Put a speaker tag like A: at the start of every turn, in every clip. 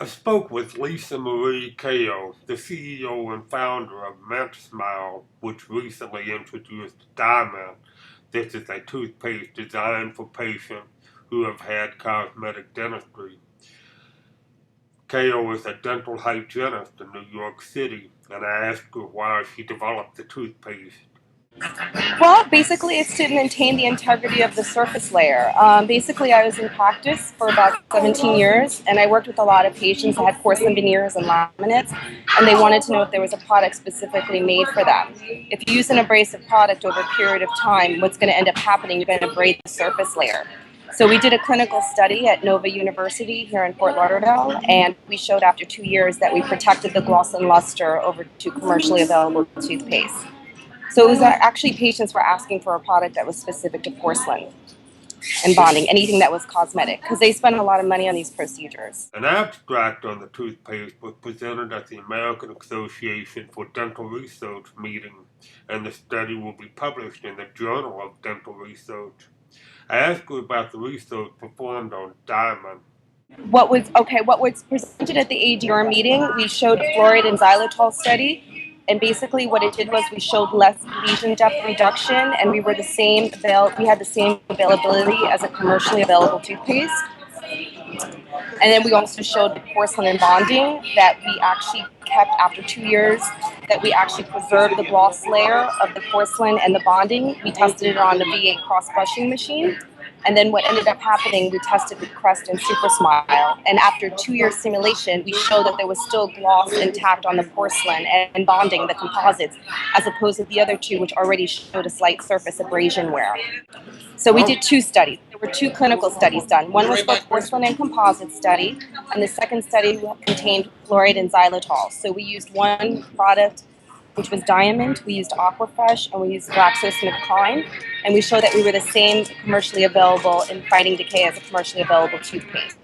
A: I spoke with Marie Kao, the CEO and founder of MyntSmile, which recently introduced Diamynt. This is a toothpaste designed for patients who have had cosmetic dentistry. Kao is a dental hygienist in New York City, and I asked her why she developed the toothpaste.
B: Well, basically, it's to maintain the integrity of the surface layer. Basically, I was in practice for about 17 years, and I worked with a lot of patients that had porcelain veneers and laminates, and they wanted to know if there was a product specifically made for them. If you use an abrasive product over a period of time, what's going to end up happening, you're going to abrade the surface layer. So we did a clinical study at Nova University here in Fort Lauderdale, and we showed after 2 years that we protected the gloss and luster over to commercially available toothpaste. So it was actually patients were asking for a product that was specific to porcelain and bonding, anything that was cosmetic, because they spend a lot of money on these procedures.
A: An abstract on the toothpaste was presented at the American Association for Dental Research meeting, and the study will be published in the Journal of Dental Research. I asked her about the research performed on Diamynt.
B: What was presented at the ADR meeting, we showed a fluoride and xylitol study, and basically what it did was we showed less lesion depth reduction, and we had the same availability as a commercially available toothpaste. And then we also showed the porcelain and bonding that we actually kept after 2 years, that we actually preserved the gloss layer of the porcelain and the bonding. We tested it on the V8 cross-brushing machine. And then what ended up happening, we tested with Crest and Super Smile. And after 2 year simulation, we showed that there was still gloss intact on the porcelain and bonding, the composites, as opposed to the other two, which already showed a slight surface abrasion wear. So we did 2 studies. There were 2 clinical studies done. One was for porcelain and composite study, and the second study contained fluoride and xylitol. So we used one product, which was Diamynt, we used Aquafresh, and we used GlaxoSmithKline, and we showed that we were the same commercially available in fighting decay as a commercially available toothpaste.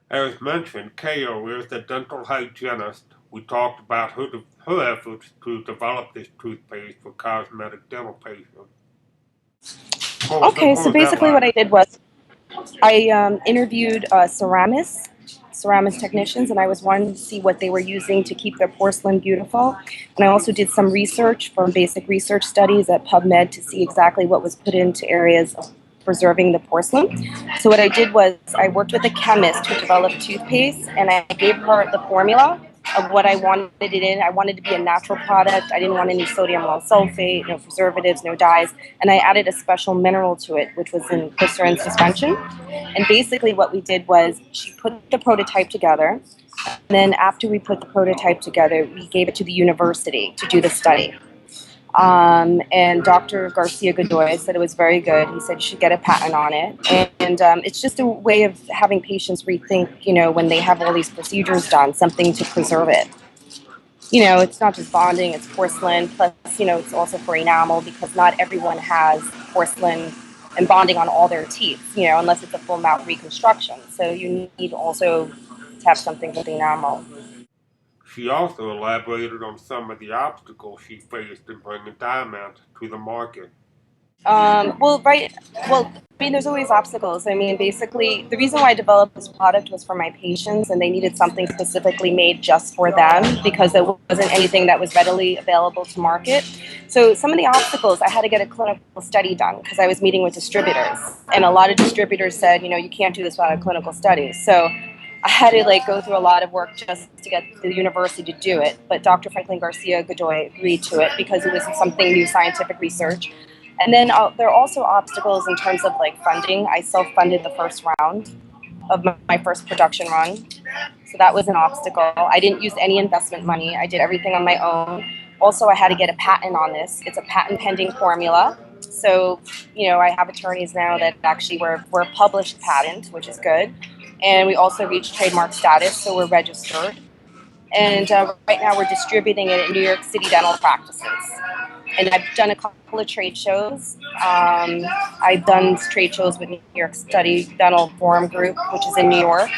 A: As mentioned, Kao is a dental hygienist. We talked about her efforts to develop this toothpaste for cosmetic dental patients.
B: Okay, so basically what I did was I interviewed ceramics technicians, and I was wanting to see what they were using to keep their porcelain beautiful. And I also did some research from basic research studies at PubMed to see exactly what was put into areas of preserving the porcelain. So what I did was I worked with a chemist who developed toothpaste, and I gave her the formula of what I wanted it in. I wanted to be a natural product. I didn't want any sodium lauryl sulfate, no preservatives, no dyes, and I added a special mineral to it, which was in glycerin suspension. And basically what we did was she put the prototype together, and then after we put the prototype together, we gave it to the university to do the study. And Dr. Garcia Godoy said it was very good. He said you should get a patent on it. And it's just a way of having patients rethink, when they have all these procedures done, something to preserve it. It's not just bonding, it's porcelain, plus, it's also for enamel, because not everyone has porcelain and bonding on all their teeth, unless it's a full mouth reconstruction. So you need also to have something with enamel.
A: She also elaborated on some of the obstacles she faced in bringing Diamynt to the market.
B: There's always obstacles. Basically, the reason why I developed this product was for my patients, and they needed something specifically made just for them because there wasn't anything that was readily available to market. So some of the obstacles, I had to get a clinical study done because I was meeting with distributors, and a lot of distributors said, you can't do this without a clinical study. So I had to go through a lot of work just to get the university to do it. But Dr. Franklin Garcia Godoy agreed to it because it was something new scientific research. And then there are also obstacles in terms of funding. I self-funded the first round of my first production run. So that was an obstacle. I didn't use any investment money. I did everything on my own. Also, I had to get a patent on this. It's a patent pending formula. So, I have attorneys now that actually we're a published patent, which is good. And we also reached trademark status, so we're registered. And right now we're distributing it in New York City dental practices. And I've done a couple of trade shows. I've done trade shows with New York City Dental Forum Group, which is in New York.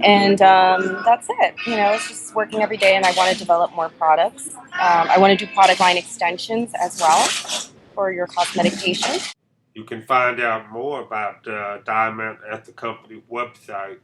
B: And that's it. It's just working every day, and I want to develop more products. I want to do product line extensions as well for your cosmetic patients.
A: You can find out more about Diamynt at the company website.